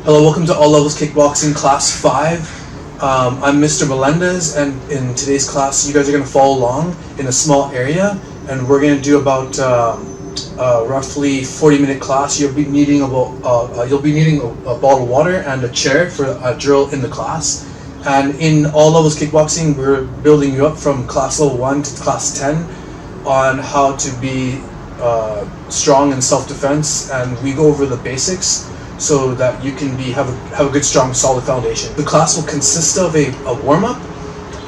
Hello, welcome to All Levels Kickboxing Class 5. I'm Mr. Melendez, and in today's class you guys are going to follow along in a small area, and we're going to do about roughly 40-minute class. You'll be needing a bottle of water and a chair for a drill in the class. And in All Levels Kickboxing, we're building you up from class level 1 to class 10 on how to be strong in self-defense, and we go over the basics so that you can have a good, strong, solid foundation. The class will consist of a warm-up.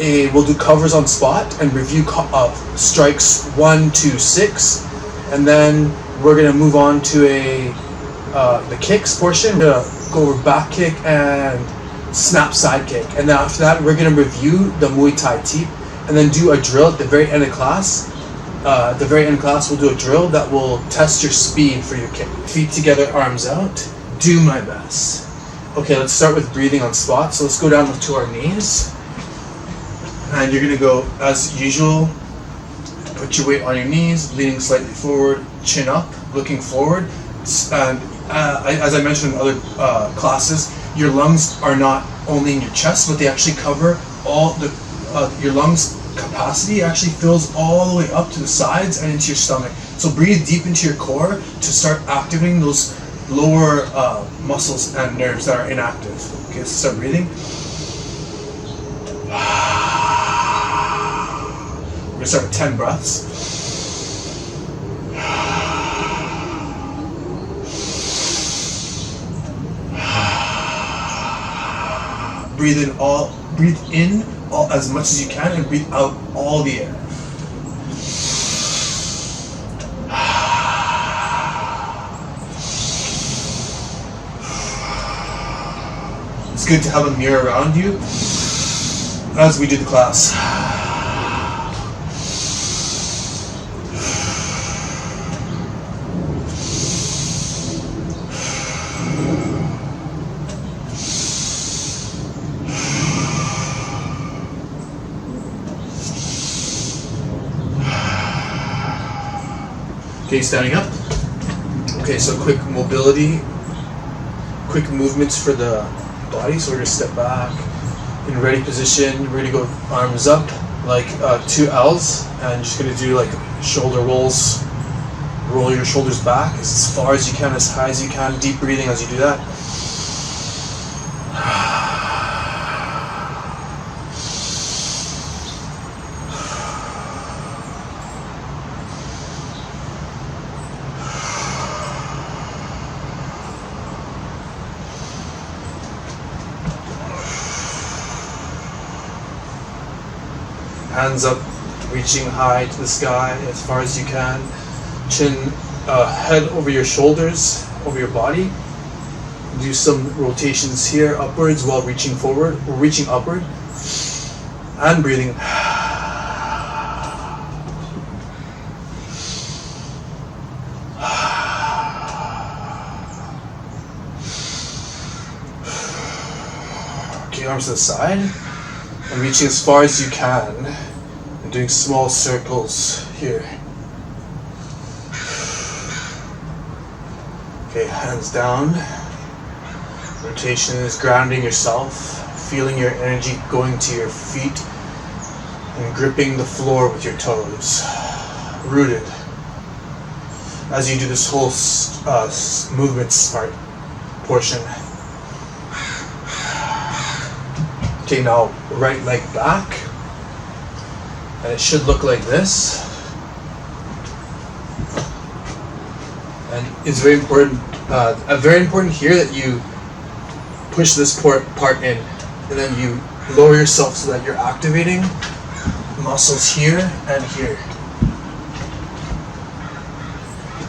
We'll do covers on spot and review strikes 1 to 6, and then we're gonna move on to the kicks portion. We're gonna go over back kick and snap side kick, and then after that we're gonna review the Muay Thai teep, and then do a drill at the very end of class. At the very end of class, we'll do a drill that will test your speed for your kick. Feet together, arms out. Do my best. Okay, let's start with breathing on spot. So let's go down to our knees. And you're gonna go, as usual, put your weight on your knees, leaning slightly forward, chin up, looking forward. And as I mentioned in other classes, your lungs are not only in your chest, but they actually cover all your lungs. Capacity actually fills all the way up to the sides and into your stomach. So breathe deep into your core to start activating those lower muscles and nerves that are inactive. Okay, so start breathing. We're gonna start with 10 breaths. Breathe in as much as you can, and breathe out all the air. It's good to have a mirror around you as we do the class. Okay, standing up. Okay, so quick mobility, quick movements for the body. So we're gonna step back in ready position. We're gonna go arms up like 2 L's, and just gonna do like shoulder rolls. Roll your shoulders back as far as you can, as high as you can. Deep breathing as you do that. Hands up, reaching high to the sky as far as you can. Chin, head over your shoulders, over your body. Do some rotations here upwards while reaching forward, or reaching upward, and breathing. Okay, arms to the side, and reaching as far as you can. Doing small circles here. Okay, hands down. Rotation is grounding yourself, feeling your energy going to your feet and gripping the floor with your toes. Rooted. As you do this whole movement portion. Okay, now right leg back. And it should look like this. And it's very important here that you push this part in, and then you lower yourself so that you're activating muscles here and here.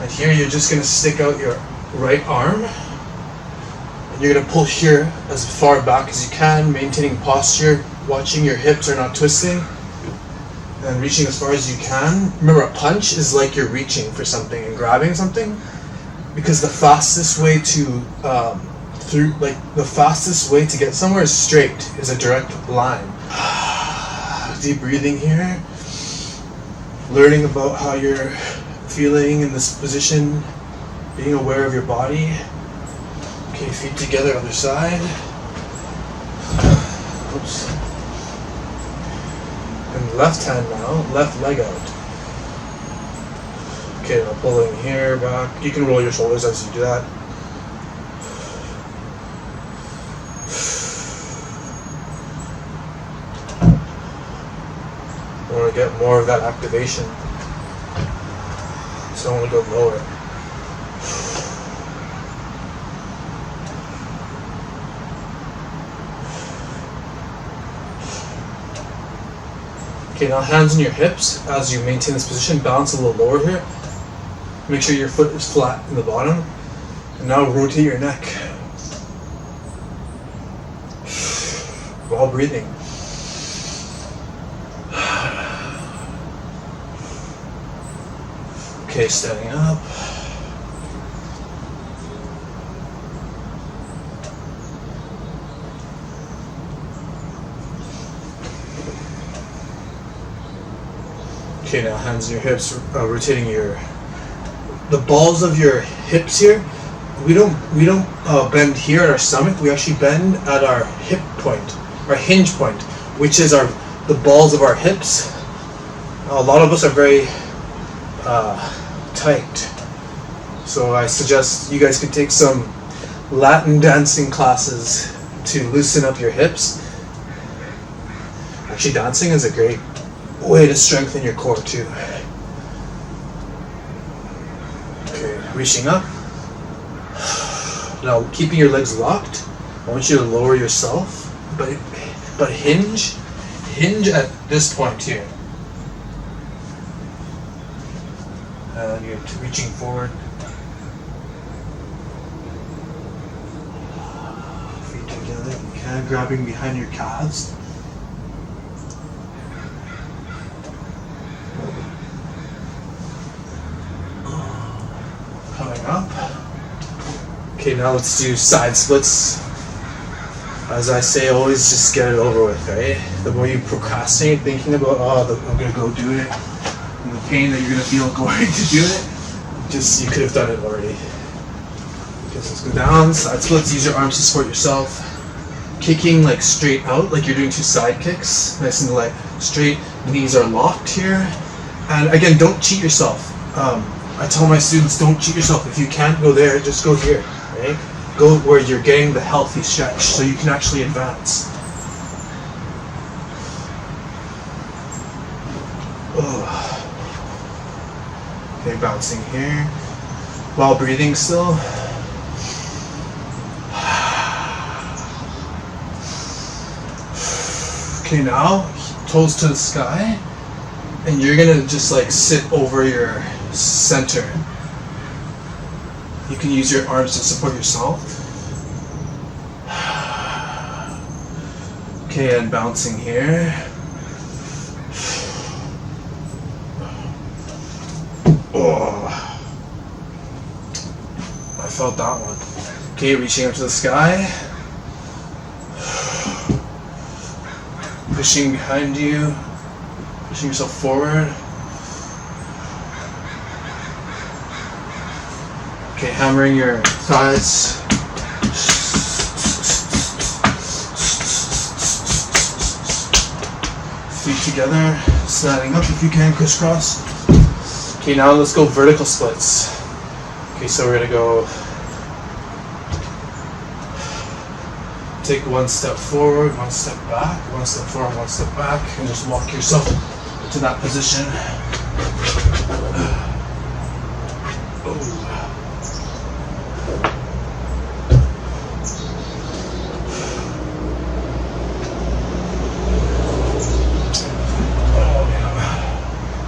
And here you're just gonna stick out your right arm, and you're gonna pull here as far back as you can, maintaining posture, watching your hips are not twisting. And reaching as far as you can. Remember, a punch is like you're reaching for something and grabbing something, because the fastest way to get somewhere is straight, is a direct line. Deep breathing here, learning about how you're feeling in this position, being aware of your body. Okay, feet together, other side. Oops. And left hand now, left leg out. Okay, now pulling here, back. You can roll your shoulders as you do that. I want to get more of that activation. So I want to go lower. Okay, now hands on your hips as you maintain this position. Balance a little lower here. Make sure your foot is flat in the bottom. And now rotate your neck while breathing. Okay, standing up. Okay, now hands on your hips, rotating the balls of your hips here. We don't bend here at our stomach. We actually bend at our hip point, our hinge point, which is the balls of our hips. A lot of us are very tight. So I suggest you guys could take some Latin dancing classes to loosen up your hips. Actually, dancing is a great way to strengthen your core too. Okay, reaching up. Now, keeping your legs locked, I want you to lower yourself, but hinge at this point here. And you're reaching forward. Feet together, you can, grabbing behind your calves. Coming up. Okay, now let's do side splits. As I say, always just get it over with, right? The more you procrastinate thinking about, I'm gonna go do it, and the pain that you're gonna feel going to do it, you could have done it already. Okay, so let's go down, side splits, use your arms to support yourself. Kicking like straight out, like you're doing two side kicks, nice and like straight, knees are locked here. And again, don't cheat yourself. I tell my students, don't cheat yourself. If you can't go there, just go here, right? Go where you're getting the healthy stretch so you can actually advance. Okay, bouncing here. While breathing still. Okay, now, toes to the sky. And you're gonna just like sit over your center. You can use your arms to support yourself. Okay, and bouncing here. Oh, I felt that one. Okay, reaching up to the sky. Pushing behind you. Pushing yourself forward. Okay, hammering your thighs. Feet together, standing up if you can, crisscross. Okay, now let's go vertical splits. Okay, so we're gonna go take one step forward, one step back, one step forward, one step back, and just walk yourself to that position.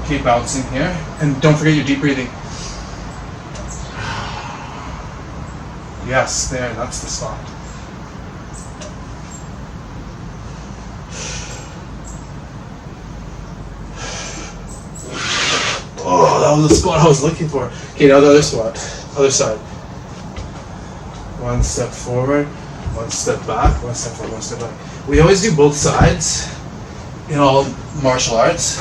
Keep bouncing here, and don't forget your deep breathing. Yes, there, that's the spot. Oh, that was the spot I was looking for. Okay, now the other spot, other side. One step forward, one step back, one step forward, one step back. We always do both sides in all martial arts.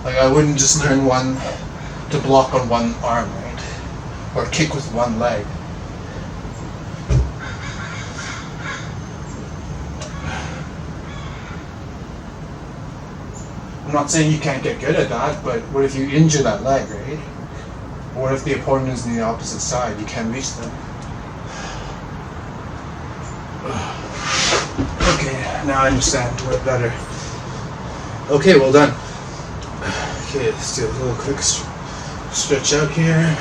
Like, I wouldn't just learn one to block on one arm, right? Or kick with one leg. I'm not saying you can't get good at that, but what if you injure that leg, right? What if the opponent is on the opposite side? You can't reach them. Okay, now I understand a bit better. Okay, well done. Okay, let's do a little quick stretch out here.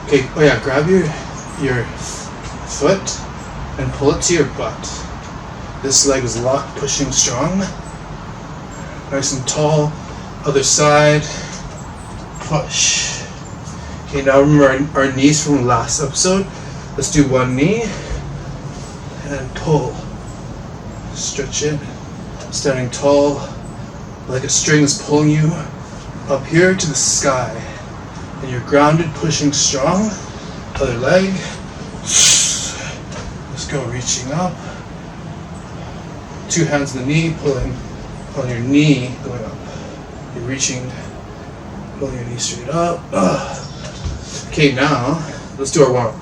Okay, oh yeah, grab your foot and pull it to your butt. This leg is locked, pushing strong. Nice and tall. Other side. Push. Okay, now remember our knees from last episode. Let's do one knee and pull. Stretch it. Standing tall, like a string is pulling you up here to the sky. And you're grounded, pushing strong. Other leg. Let's go, reaching up. Two hands on the knee, pulling on your knee, going up. You're reaching, pulling your knee straight up. Okay, now let's do our warm up.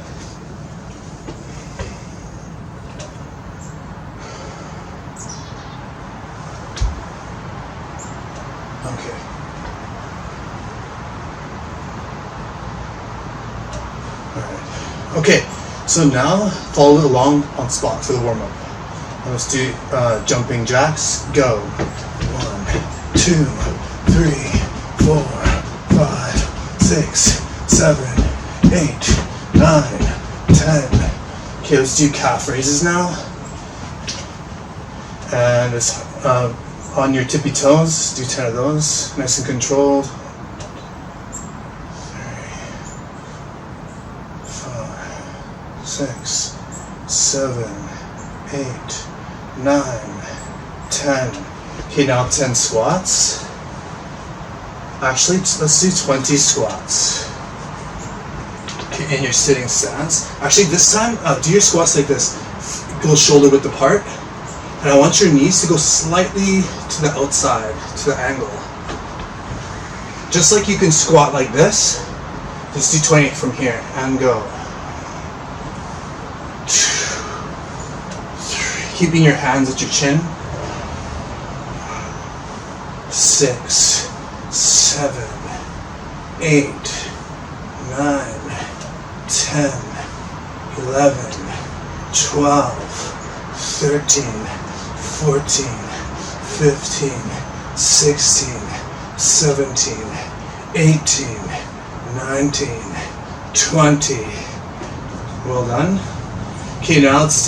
Okay. Alright. Okay, so now follow along on spot for the warm up. Let's do jumping jacks. Go. 1, 2, 3, 4, 5, 6, 7, 8, 9, 10. Okay, let's do calf raises now. And it's on your tippy toes. Do 10 of those. Nice and controlled. 3, 5, 6, 7, 8, 9, 10. Okay, now 10 squats. Actually, let's do 20 squats. Okay, in your sitting stance. Actually, this time, do your squats like this. Go shoulder width apart. And I want your knees to go slightly to the outside, to the angle. Just like you can squat like this, just do 20 from here and go. 2, 3, keeping your hands at your chin. 6, 7, 8, 9, 10, 11, 12, 13, 14, 15, 16, 17, 18, 19, 20. Well done. Okay, now let's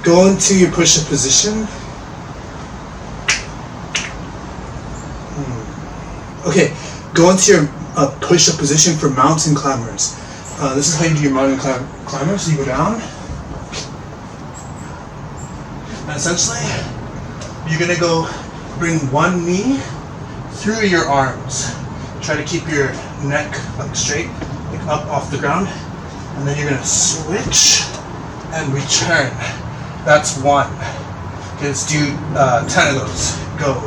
go into your push-up position. Okay, go into your push-up position for mountain climbers. This is how you do your mountain climber. So you go down. And essentially, you're gonna go bring one knee through your arms. Try to keep your neck like straight, like up off the ground. And then you're gonna switch and return. That's one. Okay, let's do 10 of those. Go.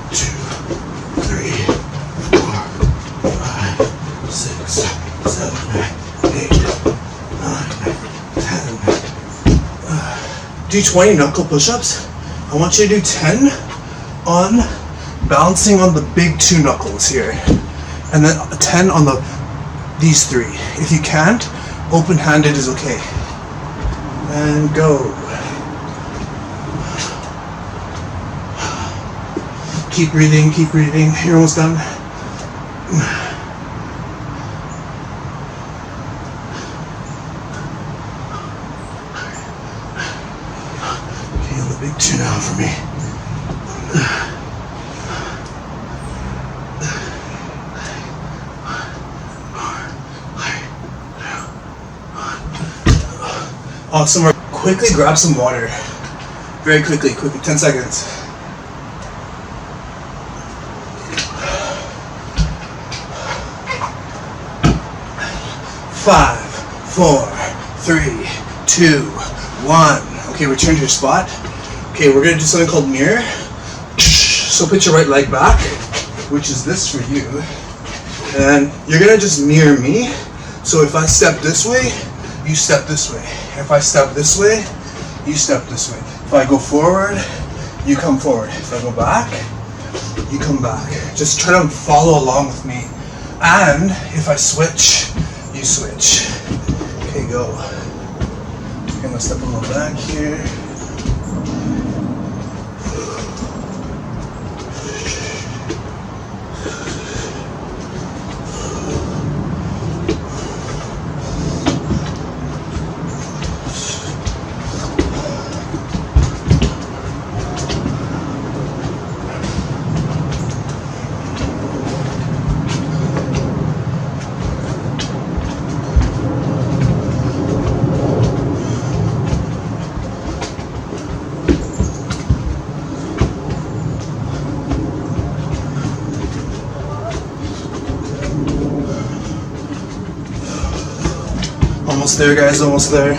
2, 3, 4, 5, 6, 7, 8, 9, 10. Do 20 knuckle push-ups. I want you to do 10 on balancing on the big 2 knuckles here, and then 10 on these 3. If you can't, open-handed is okay. And go. Keep breathing, keep breathing. You're almost done. Okay, the big 2 now for me. Awesome. Quickly grab some water. Very quickly, 10 seconds. 5, 4, 3, 2, 1. Okay, return to your spot. Okay, we're gonna do something called mirror. So put your right leg back, which is this for you. And you're gonna just mirror me. So if I step this way, you step this way. If I step this way, you step this way. If I go forward, you come forward. If I go back, you come back. Just try to follow along with me. And if I switch, you switch. Okay, go. I'm gonna step a little back here. Almost there, guys, almost there.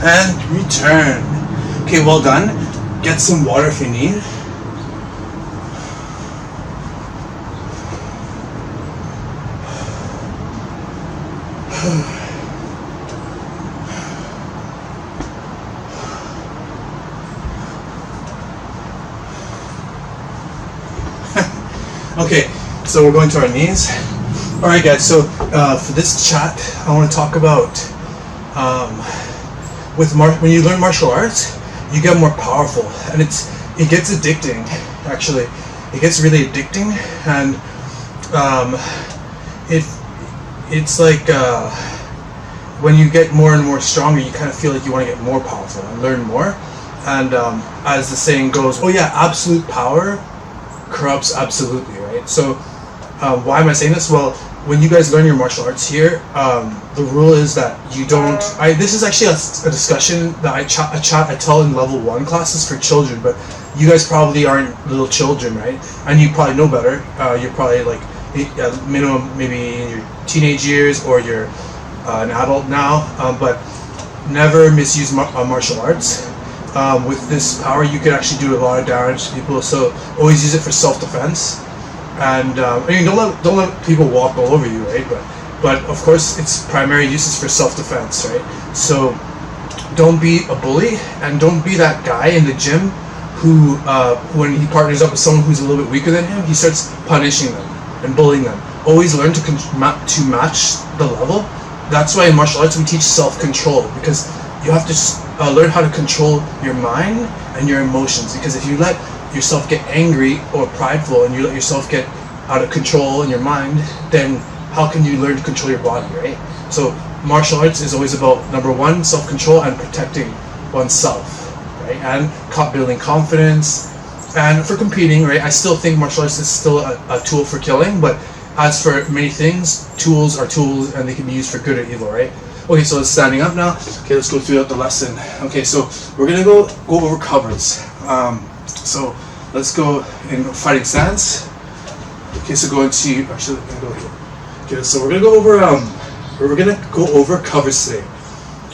And return. Okay, well done. Get some water if you need. Okay, so we're going to our knees. Alright guys, so for this chat, I want to talk about when you learn martial arts, you get more powerful, and it gets addicting, actually. It gets really addicting, and it's like when you get more and more stronger, you kind of feel like you want to get more powerful and learn more. And as the saying goes, oh yeah, absolute power corrupts absolutely, right? So why am I saying this? Well, when you guys learn your martial arts here, the rule is that you don't. This is actually a discussion that I tell in level 1 classes for children, but you guys probably aren't little children, right? And you probably know better. You're probably like minimum maybe in your teenage years, or you're an adult now. But never misuse martial arts. With this power, you could actually do a lot of damage to people. So always use it for self-defense. And I mean, don't let people walk all over you, right? But of course, its primary use is for self-defense, right? So don't be a bully, and don't be that guy in the gym who, when he partners up with someone who's a little bit weaker than him, he starts punishing them and bullying them. Always learn to match the level. That's why in martial arts we teach self-control, because you have to learn how to control your mind and your emotions. Because if you let yourself get angry or prideful, and you let yourself get out of control in your mind, then how can you learn to control your body, right? So martial arts is always about, number 1, self-control and protecting oneself, right? And building confidence. And for competing, right, I still think martial arts is still a tool for killing, but as for many things, tools are tools, and they can be used for good or evil, right? Okay, so it's standing up now. Okay, let's go through the lesson. Okay, so we're gonna go over covers. So let's go in fighting stance. Okay, so going to actually I'm gonna go here. Okay, so we're gonna go over covers today.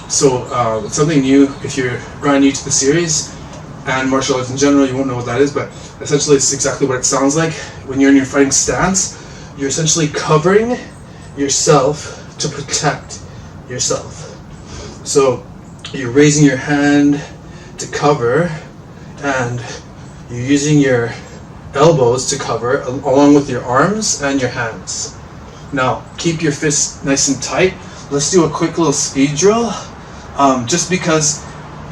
So it's something new. If you're brand new to the series and martial arts in general, you won't know what that is, but essentially it's exactly what it sounds like. When you're in your fighting stance, you're essentially covering yourself to protect yourself. So you're raising your hand to cover, and you're using your elbows to cover along with your arms and your hands. Now keep your fists nice and tight. Let's do a quick little speed drill, just because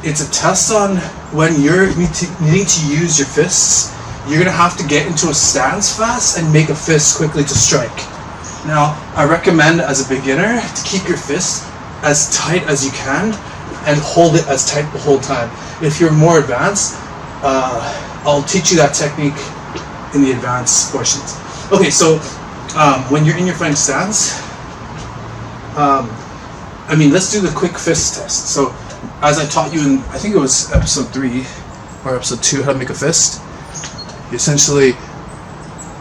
it's a test on when you're needing to use your fists. You're gonna have to get into a stance fast and make a fist quickly to strike. Now I recommend as a beginner to keep your fist as tight as you can and hold it as tight the whole time. If you're more advanced, I'll teach you that technique in the advanced portions. Okay, so when you're in your fighting stance, let's do the quick fist test. So as I taught you in, I think it was episode 3 or episode 2, how to make a fist, you essentially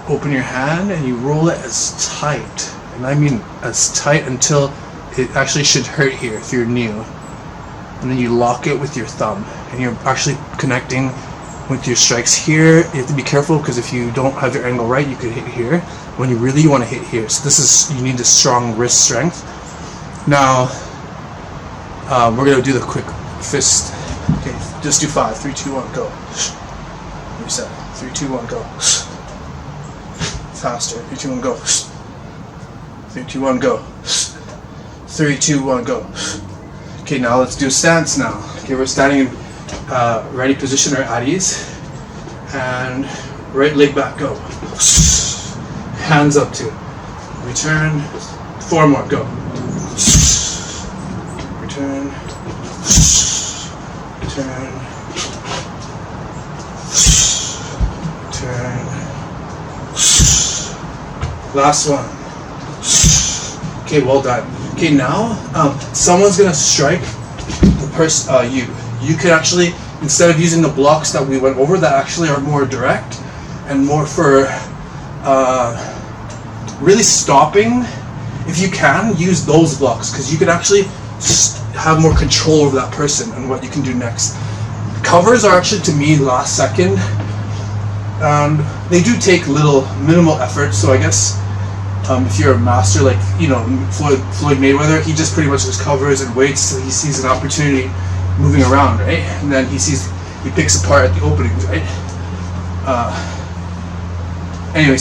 open your hand and you roll it as tight, and I mean as tight until it actually should hurt here if you're new, and then you lock it with your thumb, and you're actually connecting with your strikes here. You have to be careful because if you don't have your angle right, you could hit here when you really want to hit here. So this is, you need a strong wrist strength. Now we're gonna do the quick fist. Okay, just do 5, 3, 2, 1, go. Reset. 3, 2, 1, go. Faster. 3, 2, 1, go. 3, 2, 1, go. 3, 2, 1, go. Okay, now let's do a stance now. Okay, we're standing in ready position or at ease. And right leg back, go. Hands up too. Return. 4 more, go. Return. Return. Return. Last one. Okay, well done. Okay, now someone's gonna strike the person. You could actually, instead of using the blocks that we went over that actually are more direct and more for really stopping, if you can, use those blocks because you could actually have more control over that person and what you can do next. Covers are actually, to me, last second, and they do take minimal effort. So I guess if you're a master like Floyd Mayweather, he just pretty much just covers and waits till he sees an opportunity moving around, right? And then he picks apart at the openings, right? Anyway,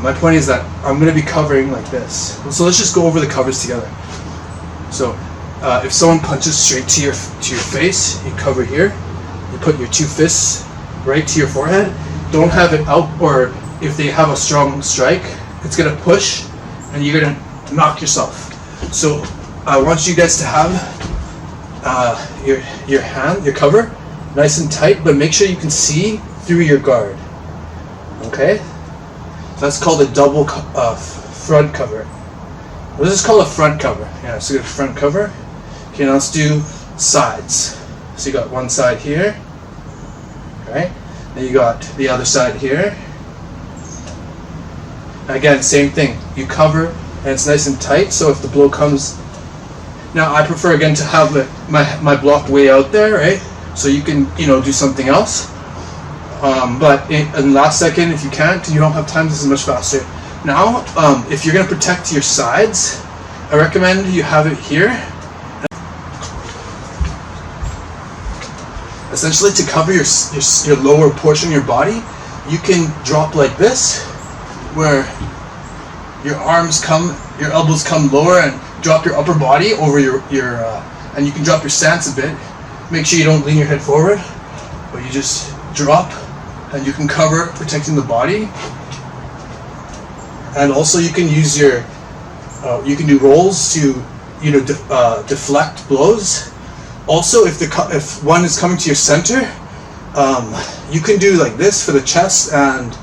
my point is that I'm going to be covering like this. So let's just go over the covers together. So if someone punches straight to your face, you cover here. You put your 2 fists right to your forehead. Don't have it out, or if they have a strong strike, it's going to push and you're going to knock yourself. So I want you guys to have your hand, your cover, nice and tight, but make sure you can see through your guard. Okay? That's called a double front cover. This is called a front cover. Yeah, so you got a front cover. Okay, now let's do sides. So you got one side here, right? Then you got the other side here. Again, same thing. You cover, and it's nice and tight. So if the blow comes, now I prefer again to have my block way out there, right? So you can do something else. But in last second, if you can't, you don't have time. This is much faster. Now, if you're gonna protect your sides, I recommend you have it here. Essentially, to cover your lower portion of your body, you can drop like this, where your arms come, your elbows come lower, and drop your upper body over your and you can drop your stance a bit. Make sure you don't lean your head forward, but you just drop, and you can cover, protecting the body. And also, you can use you can do rolls to deflect blows. Also, if one is coming to your center, you can do like this for the chest and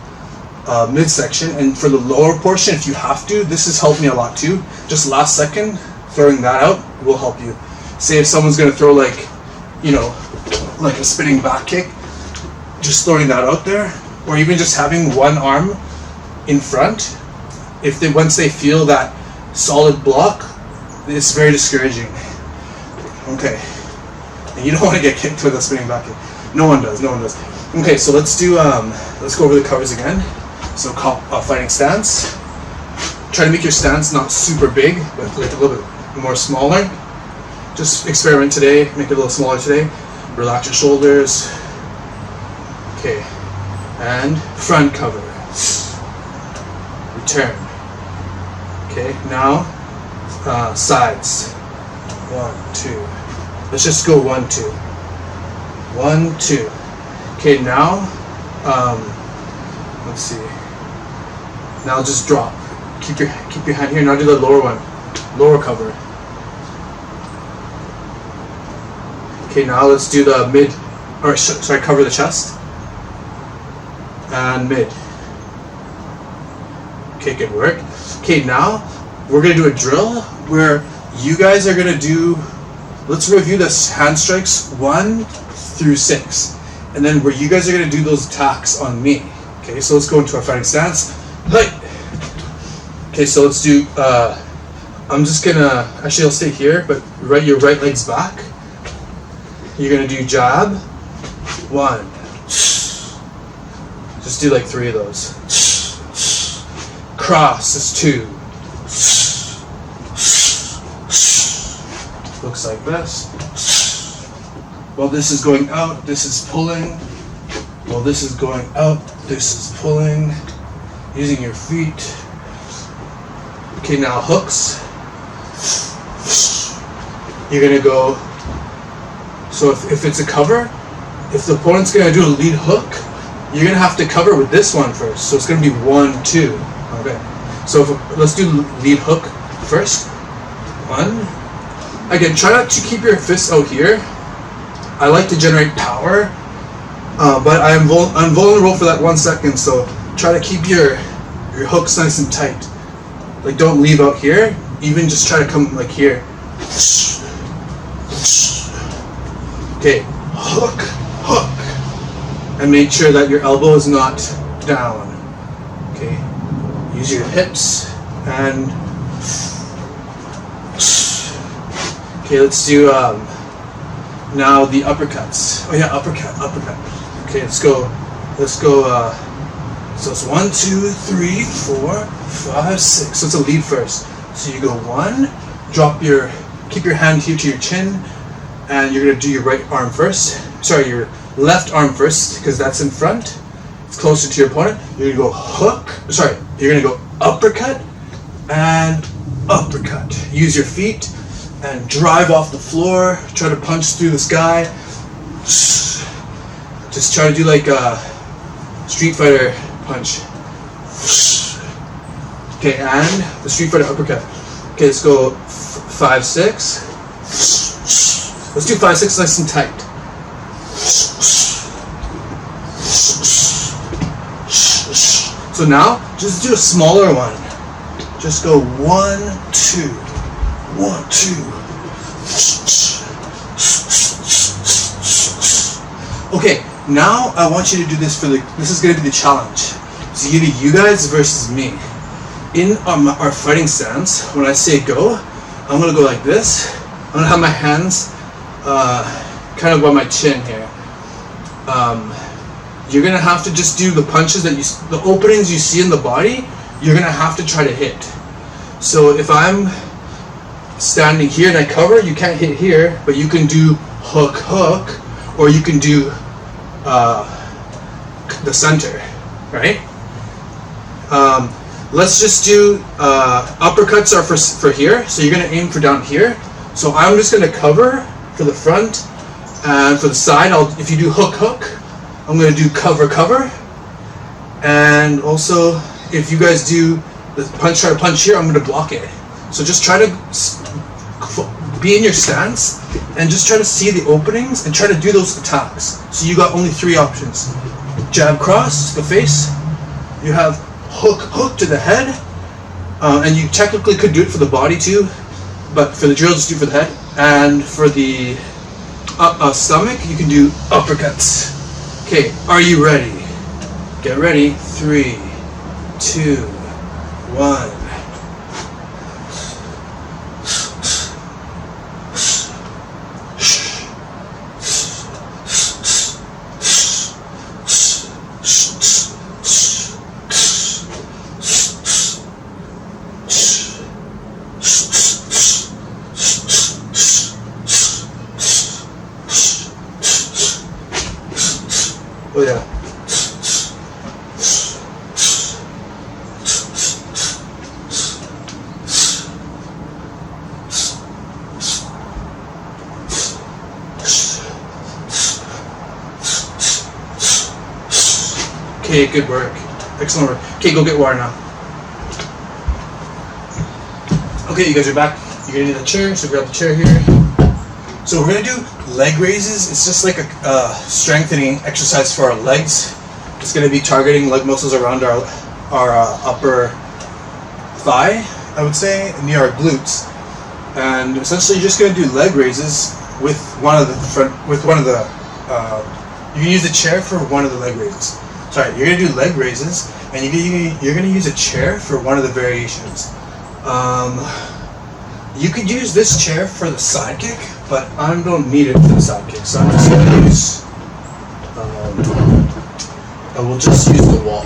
midsection, and for the lower portion, if you have to, this has helped me a lot too. Just last second, throwing that out will help you. Say if someone's gonna throw like a spinning back kick, just throwing that out there, or even just having one arm in front. Once they feel that solid block, it's very discouraging. Okay. And you don't want to get kicked with a spinning back kick. No one does. Okay, so let's go over the covers again. So fighting stance. Try to make your stance not super big, but like a little bit more smaller. Just experiment today, make it a little smaller today. Relax your shoulders. Okay, and front cover. Return. Okay, now sides. 1, 2. Let's just go 1, 2. 1, 2. Okay, now let's see. Now just drop. Keep your hand here. Now do the lower one. Lower cover. Okay, now let's do the mid. Or sorry, cover the chest. And mid. Okay, good work. Okay, now we're gonna do a drill where you guys are gonna do. Let's review this hand strikes 1 through 6, and then where you guys are gonna do those attacks on me. Okay, so let's go into our fighting stance. Hey. Okay, so let's do. I'm just gonna actually I'll stay here, but your right leg's back. You're gonna do jab. 1, Just do like 3 of those. Cross is 2. Looks like this. While this is going out, this is pulling. While this is going out, this is pulling. Using your feet. Okay, now hooks. You're gonna go. So if it's a cover, if the opponent's gonna do a lead hook, you're gonna have to cover with this one first. So it's gonna be 1, 2. Okay. So let's do lead hook first. 1. Again, try not to keep your fists out here. I like to generate power, but I'm vulnerable for that 1 second. So try to keep your hooks nice and tight. Like don't leave out here. Even just try to come like here. Okay, hook, hook, and make sure that your elbow is not down. Okay, use your hips and. Okay, let's do now the uppercuts. Oh yeah, uppercut. Okay, let's go. So it's 1, 2, 3, 4, 5, 6. So it's a lead first. So you go 1, keep your hand here to your chin, and you're gonna do your right arm first. Sorry, your left arm first, because that's in front. It's closer to your opponent. You're gonna go hook. Sorry, you're gonna go uppercut and uppercut. Use your feet and drive off the floor. Try to punch through this guy. Just try to do like a Street Fighter punch. Okay, and the Street Fighter uppercut. Okay, let's go 5, 6. Let's do 5, 6 nice and tight. So now, just do a smaller one. Just go 1, 2, 1, 2. Okay, now I want you to do this this is going to be the challenge. It's going to be you guys versus me. In our fighting stance, when I say go, I'm going to go like this. I'm going to have my hands kind of by my chin here. You're going to have to just do the punches the openings you see in the body, you're going to have to try to hit. So if I'm standing here and I cover, you can't hit here, but you can do hook, hook, or you can do the center, right? Let's just do uppercuts are for here, so you're going to aim for down here. So I'm just going to cover for the front, and for the side, if you do hook, hook, I'm going to do cover, cover, and also if you guys do the try to punch here, I'm going to block it. So just try to be in your stance and just try to see the openings and try to do those attacks. So you got only 3 options. Jab cross to the face, you have hook, hook to the head, and you technically could do it for the body too, but for the drill, just do it for the head. And for the stomach, you can do uppercuts. Okay, are you ready? Get ready. 3, 2, 1. Oh yeah. Okay, good work. Excellent work. Okay, go get water now. Okay, you guys are back. You're gonna need a chair, so grab the chair here. So we're gonna do leg raises. It's just like a strengthening exercise for our legs. It's gonna be targeting leg muscles around our upper thigh, I would say, near our glutes. And essentially, you're just gonna do leg raises with one of the you can use the chair for one of the leg raises. Sorry, you're gonna do leg raises, and you're gonna use a chair for one of the variations. You could use this chair for the side kick, but I don't need it for the side kick, so I'm just gonna use we'll just use the wall.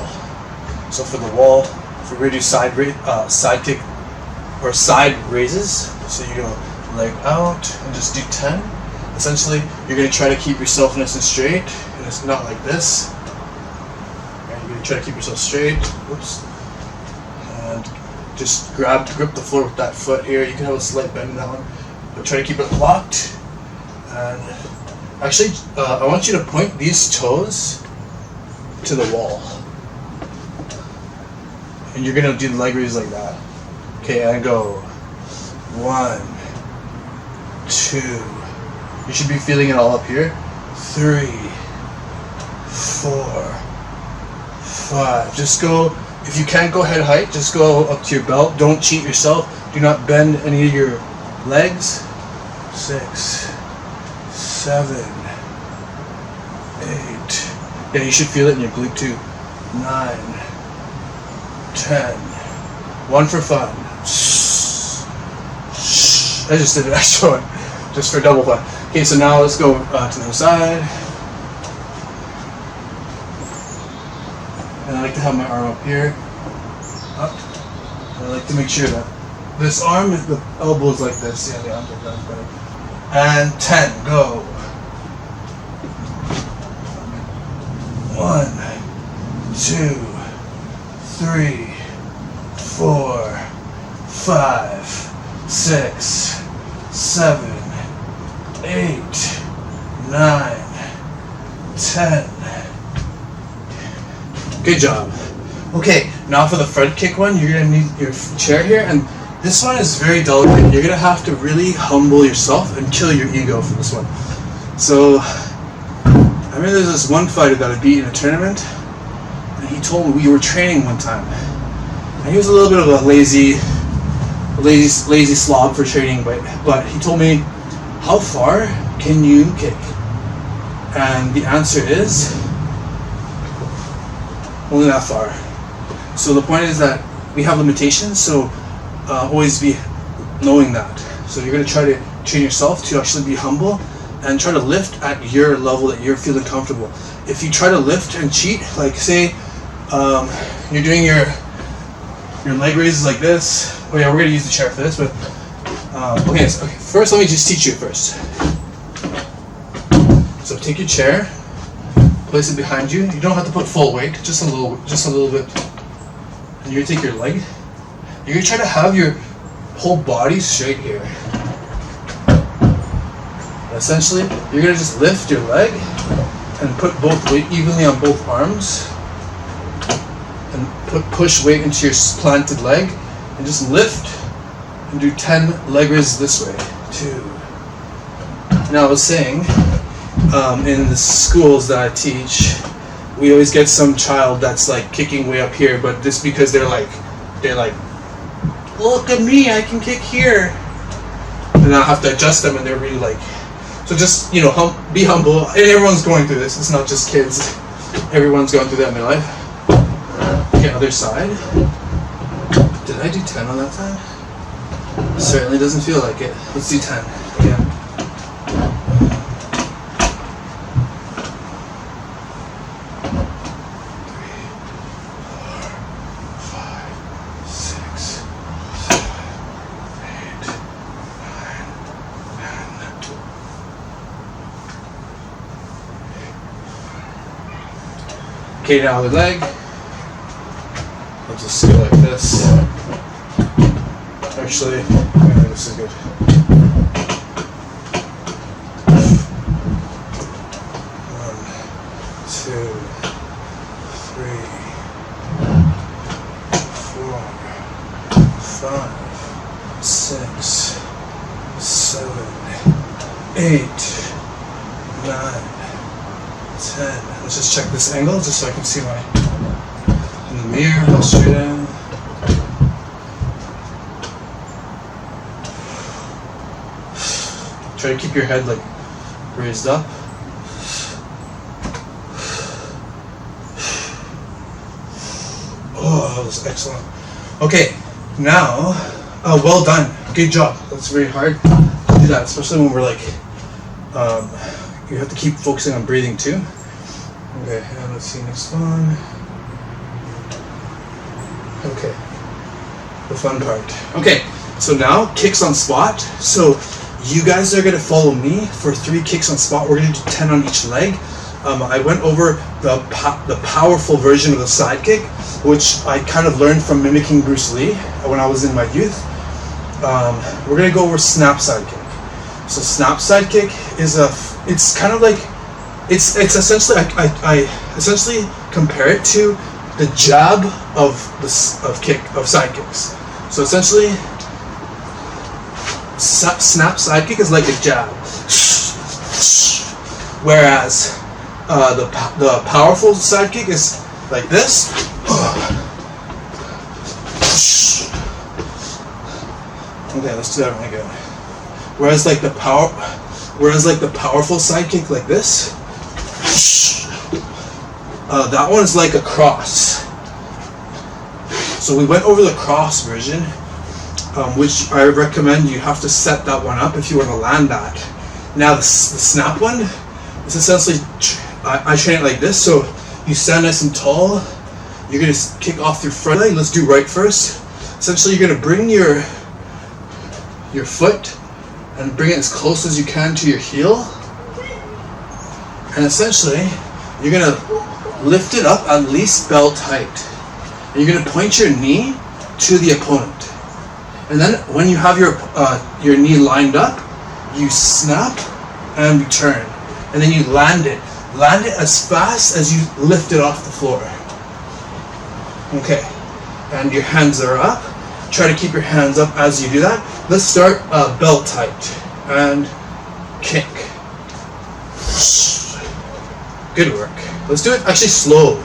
So for the wall, if we're going to do side kick or side raises, so you go leg out and just do 10. Essentially, you're going to try to keep yourself nice and straight, and it's not like this. And you're going to try to keep yourself straight. Whoops. And just grip the floor with that foot here. You can have a slight bend in that one, but try to keep it locked. And actually, I want you to point these toes to the wall. And you're going to do the leg raises like that. Okay, and go 1, 2. You should be feeling it all up here. 3, 4, 5. Just go, if you can't go head height, just go up to your belt. Don't cheat yourself. Do not bend any of your legs. 6, 7, 8. Yeah, you should feel it in your glute too. 9, 10. 1 for fun. I just did an extra one, just for double fun. Okay, so now let's go to the other side. And I like to have my arm up here, up. And I like to make sure that this arm, if the elbow is like this, yeah, the arms like that is better. And 10, go. 1, 2, 3, 4, 5, 6, 7, 8, 9, 10. Good job. Okay, now for the front kick one, you're going to need your chair here, and this one is very delicate. You're going to have to really humble yourself and kill your ego for this one. So, I remember there's this one fighter that I beat in a tournament, and he told me, we were training one time, and he was a little bit of a lazy slob for training, but he told me, how far can you kick? And the answer is only that far. So the point is that we have limitations, so always be knowing that. So you're going to try to train yourself to actually be humble and try to lift at your level that you're feeling comfortable. If you try to lift and cheat, like say you're doing your leg raises like this. Oh yeah, we're going to use the chair for this, but okay, first let me just teach you first. So take your chair, place it behind you. You don't have to put full weight, just a little bit. And you're going to take your leg. You're going to try to have your whole body straight here. And essentially, you're going to just lift your leg and put both weight evenly on both arms. And push weight into your planted leg. And just lift and do 10 leg raises this way. 2. Now I was saying, in the schools that I teach, we always get some child that's like kicking way up here, but just because they're like, look at me, I can kick here. And I have to adjust them, and they're really like, so just, you know, be humble. And everyone's going through this. It's not just kids. Everyone's going through that in their life. Okay, other side. Did I do 10 on that side? Certainly doesn't feel like it. Let's do 10 again. Okay, now the leg. I'll just go like this. Actually, this is good. 1, 2, 3, 4, 5, 6, 7, 8, 9, 10. Let's just check this angle just so I can see my in the mirror. Go straight in. Try to keep your head like raised up. Oh, that was excellent. Okay, now, well done. Good job. That's very hard to do that, especially when we're like, you have to keep focusing on breathing too. Okay, and let's see next one. Okay, the fun part. Okay, so now kicks on spot. So you guys are gonna follow me for 3 kicks on spot. We're gonna do 10 on each leg. I went over the powerful version of the side kick, which I kind of learned from mimicking Bruce Lee when I was in my youth. We're gonna go over snap side kick. So snap side kick is it's kind of like, it's essentially, I essentially compare it to the jab of side kicks. So essentially, snap side kick is like a jab, whereas the powerful side kick is like this. Okay, let's do that really good. Whereas the powerful side kick like this, that one is like a cross. So we went over the cross version, which I recommend you have to set that one up if you want to land that. Now the snap one is essentially, I train it like this. So you stand nice and tall. You're gonna kick off your front leg. Let's do right first. Essentially, you're gonna bring your foot and bring it as close as you can to your heel, and essentially you're gonna lift it up at least belt height. And you're gonna point your knee to the opponent, and then when you have your knee lined up, you snap and return, and then you land it as fast as you lift it off the floor. Okay, and your hands are up. Try to keep your hands up as you do that. Let's start belt tight and kick. Good work. Let's do it actually slow.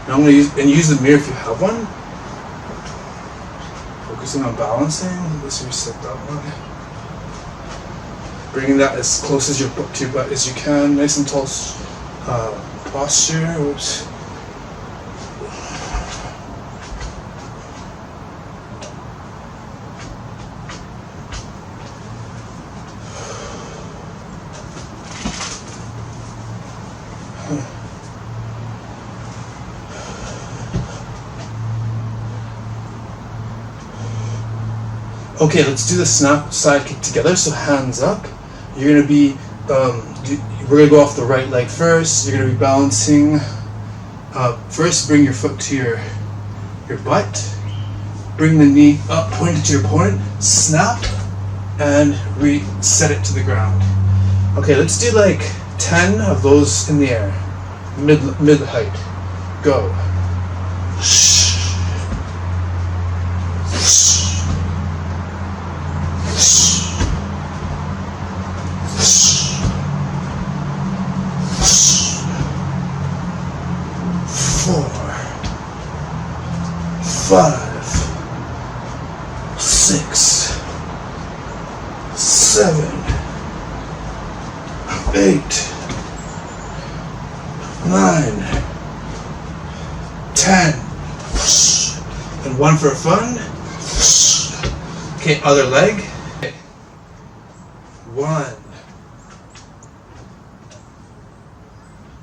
Now I'm going to use the mirror if you have one. Focusing on balancing. Let's reset that one. Bringing that as close as your butt as you can. Nice and tall posture. Oops. Okay, let's do the snap side kick together. So hands up. You're gonna be, we're gonna go off the right leg first. You're gonna be balancing. First, bring your foot to your butt. Bring the knee up, point it to your opponent. Snap, and reset it to the ground. Okay, let's do like 10 of those in the air, mid height. Go. Five, 6, 7, 8, 9, 10. And one for fun. Okay, other leg. Okay. 1.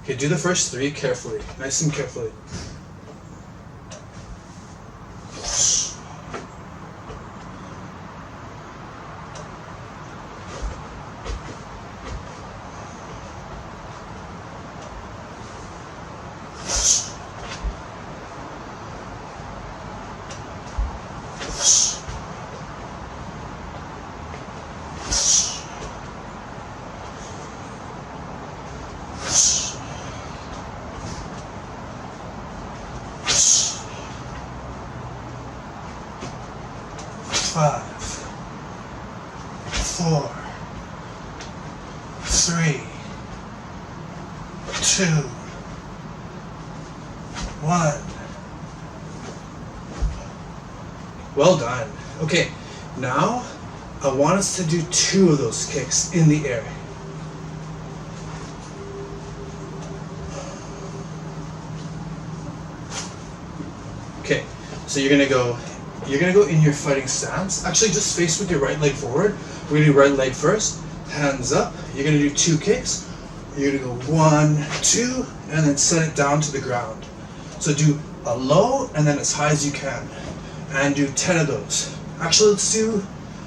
Okay, do the first 3 carefully, nice and carefully. Five, 4, 3, 2, 1. Well done. Okay, now I want us to do 2 of those kicks in the air. Okay, so you're gonna go in your fighting stance. Actually, just face with your right leg forward. We're gonna do right leg first. Hands up. You're gonna do 2 kicks. You're gonna go 1, 2, and then set it down to the ground. So do a low and then as high as you can. And do 10 of those. Actually, let's do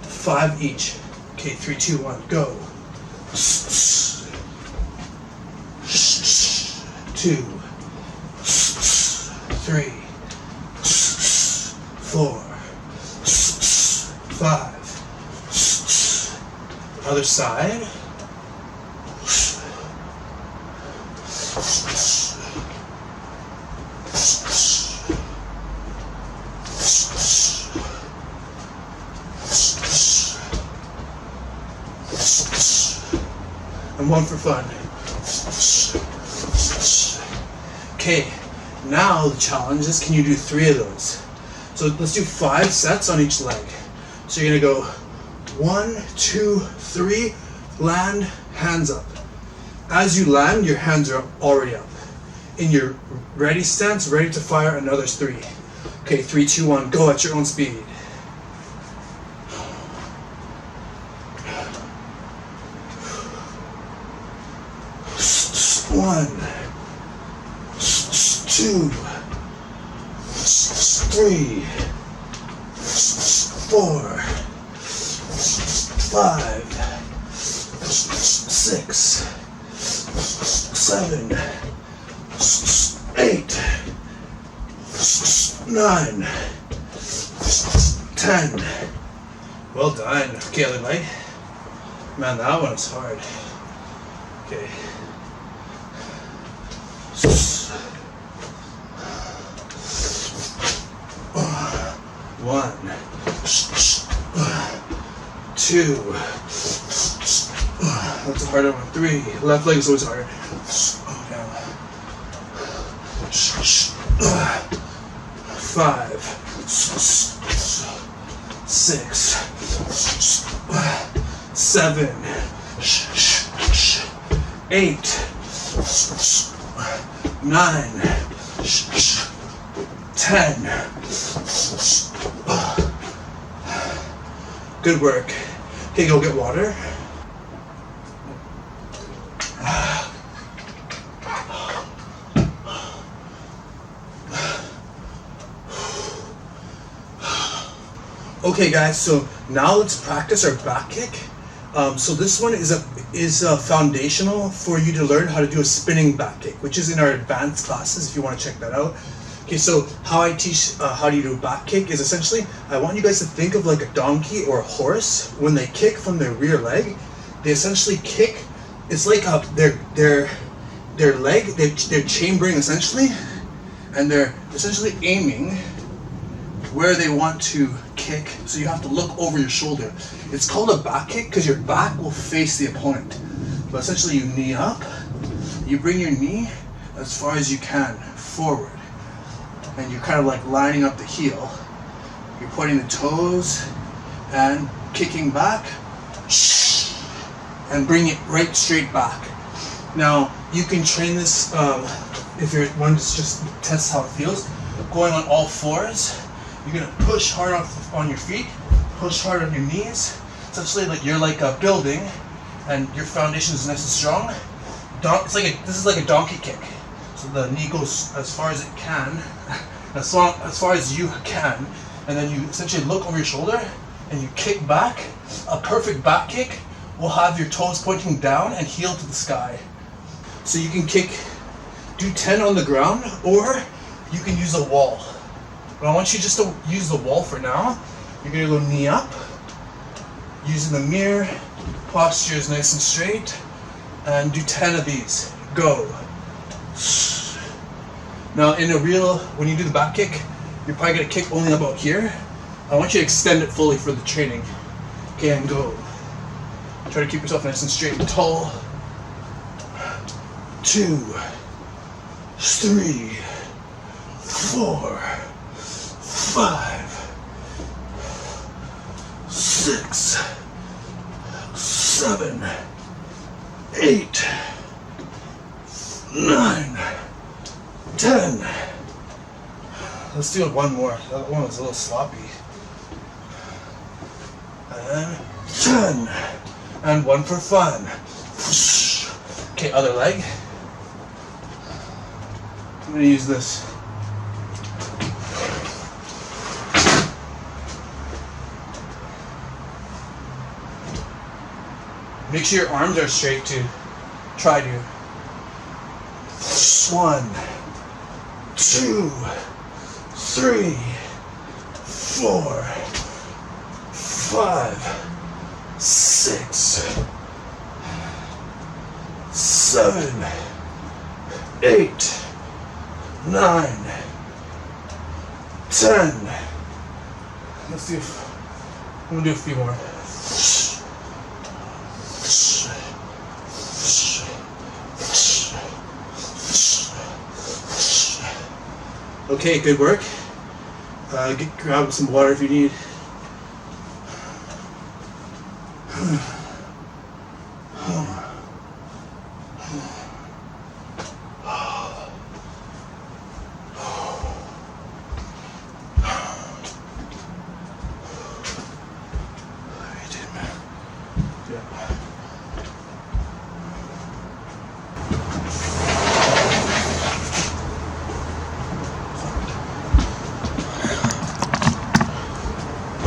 5 each. Okay, 3, 2, 1, go. 2, 3, 4, 5. Other side. And 1 for fun. Okay, now the challenge is, can you do 3 of those? So let's do 5 sets on each leg. So you're gonna go 1, 2, 3, land, hands up. As you land, your hands are already up. In your ready stance, ready to fire, another 3. Okay, 3, 2, 1, go at your own speed. 1, 2, 3, 4, 5, 6, 7, 8, 9, 10. Well done. Okay, other leg. Man, that one is hard. Okay. 1, 2. That's a harder one. 3. Left leg is always hard. Oh, down. 5, 6, 7, 8, 9, 10. Good work. Okay, go get water. Okay guys, so now let's practice our back kick. So this one is foundational for you to learn how to do a spinning back kick, which is in our advanced classes if you want to check that out. Okay, so how I teach how do you do a back kick is essentially, I want you guys to think of like a donkey or a horse. When they kick from their rear leg, they essentially kick, it's like their leg, they're chambering essentially, and they're essentially aiming where they want to kick, so you have to look over your shoulder. It's called a back kick because your back will face the opponent. But essentially you knee up, you bring your knee as far as you can forward, and you're kind of like lining up the heel. You're pointing the toes and kicking back and bring it right straight back. Now you can train this if you're one to just test how it feels. Going on all fours, you're gonna push hard on your feet, push hard on your knees. Essentially, like you're like a building, and your foundation is nice and strong. This is like a donkey kick. So the knee goes as far as it can, as far as you can, and then you essentially look over your shoulder and you kick back. A perfect back kick will have your toes pointing down and heel to the sky. So you can do 10 on the ground, or you can use a wall. But I want you just to use the wall for now. You're gonna go knee up, using the mirror, posture is nice and straight, and do 10 of these. Go. Now when you do the back kick, you're probably gonna kick only about here. I want you to extend it fully for the training. Okay, and go. Try to keep yourself nice and straight and tall. 2, 3, 4, 5, 6, 7, 8, 9, 10. Let's do one more. That one was a little sloppy. And 10. And one for fun. Okay, other leg. I'm gonna use this. Make sure your arms are straight too. Try to. 1, 2, 3, 4, 5, 6, 7, 8, 9, 10. Let's do. I'm gonna do a few more. Okay, good work. Grab some water if you need.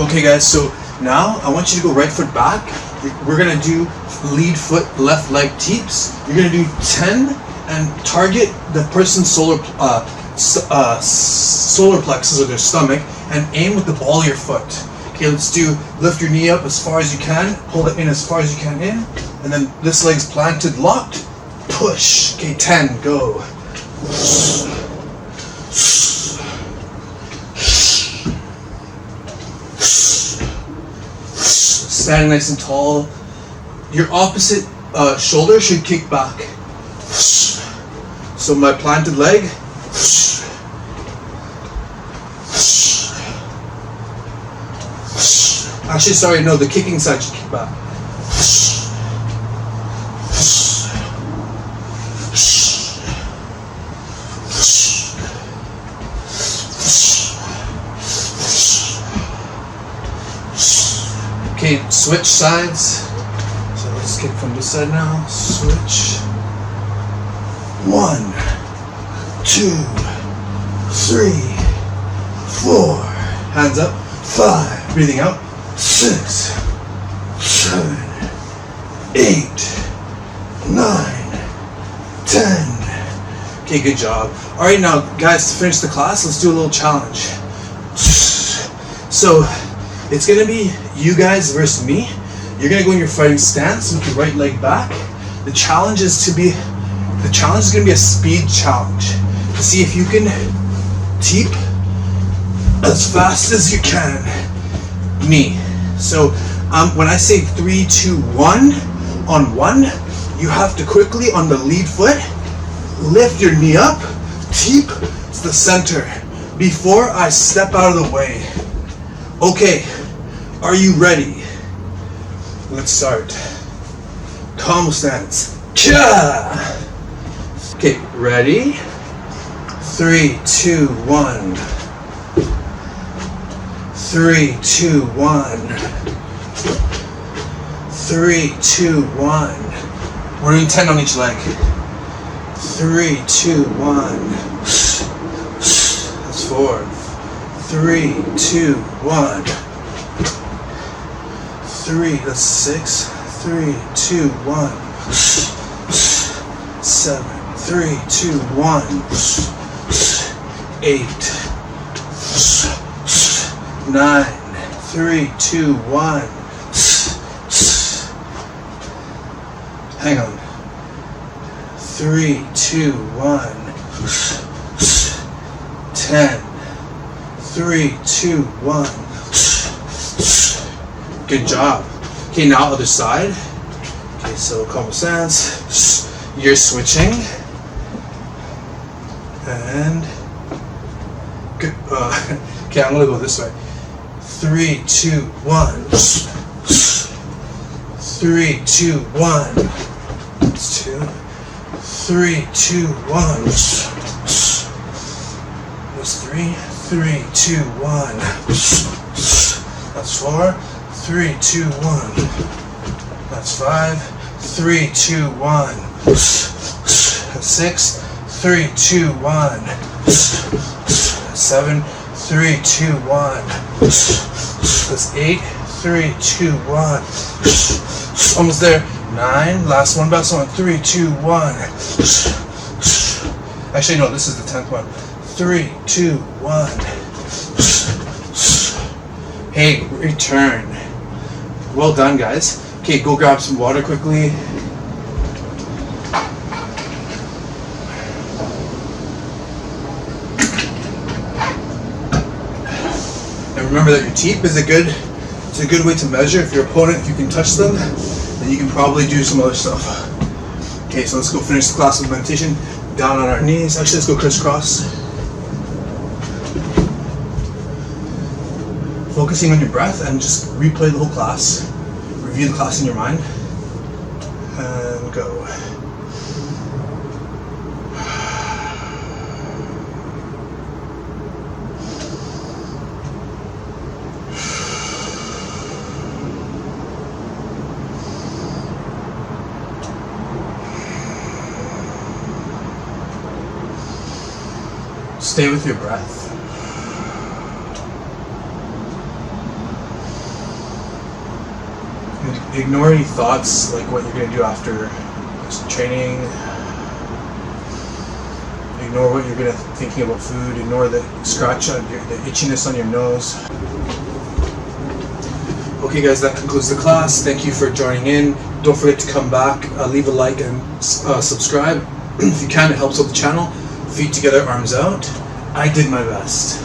Okay guys, so now I want you to go right foot back. We're gonna do lead foot, left leg teeps. You're gonna do 10 and target the person's solar plexus or their stomach and aim with the ball of your foot. Okay, let's do lift your knee up as far as you can, pull it in as far as you can in, and then this leg's planted, locked, push. Okay, 10, go. Standing nice and tall. Your opposite shoulder should kick back. So my planted leg. Actually, sorry, no, the kicking side should kick back. Okay, switch sides. So let's kick from this side now. Switch. 1, 2, 3, 4. Hands up. 5. Breathing out. 6, 7, 8, 9, 10. Okay, good job. Alright, now guys, to finish the class, let's do a little challenge. So it's gonna be you guys versus me. You're gonna go in your fighting stance with your right leg back. The challenge is gonna be a speed challenge to see if you can teep as fast as you can. Me. So when I say 3, 2, 1 on 1, you have to quickly on the lead foot lift your knee up, teep to the center before I step out of the way. Okay. Are you ready? Let's start. Combo stance. Okay, ready? 3, 2, 1. 3, 2, 1. 3, 2, 1. We're doing 10 on each leg. 3, 2, 1. That's 4. 3, 2, 1. 3, that's 6, 3, 2, 1, 7, 3, 2, 1, 8, 9, 3, 2, 1. Hang on. 3, 2, 1, 10, 3, 2, 1. Good job. Okay, now other side. Okay, so combo stance. You're switching. And good. Okay, I'm gonna go this way. 3, 2, 1. 3, 2, 1. That's 2. 3, 2, 1. That's 3. 3, 2, 1. That's 4. 3, 2, 1. That's 5, 3, 2, 1. 6, 3, 2, 1. 7, 3, 2, 1. That's 8, 3, 2, 1. Almost there. 9, last one, 3, 2, 1. Actually, no, this is the 10th one. 3, 2, 1. Hey, return. Well done, guys. Okay, go grab some water quickly. And remember that your teep is a good way to measure if your opponent, if you can touch them, then you can probably do some other stuff. Okay, so let's go finish the class with meditation. Down on our knees. Actually, let's go crisscross. Focusing on your breath and just replay the whole class. Review the class in your mind. And go. Stay with your breath. Ignore any thoughts like what you're going to do after training. Ignore what you're going to thinking about food. Ignore the scratch on the itchiness on your nose. Okay guys, that concludes the class. Thank you for joining in. Don't forget to come back, leave a like and subscribe. If you can, it helps out the channel. Feet together, arms out. I did my best.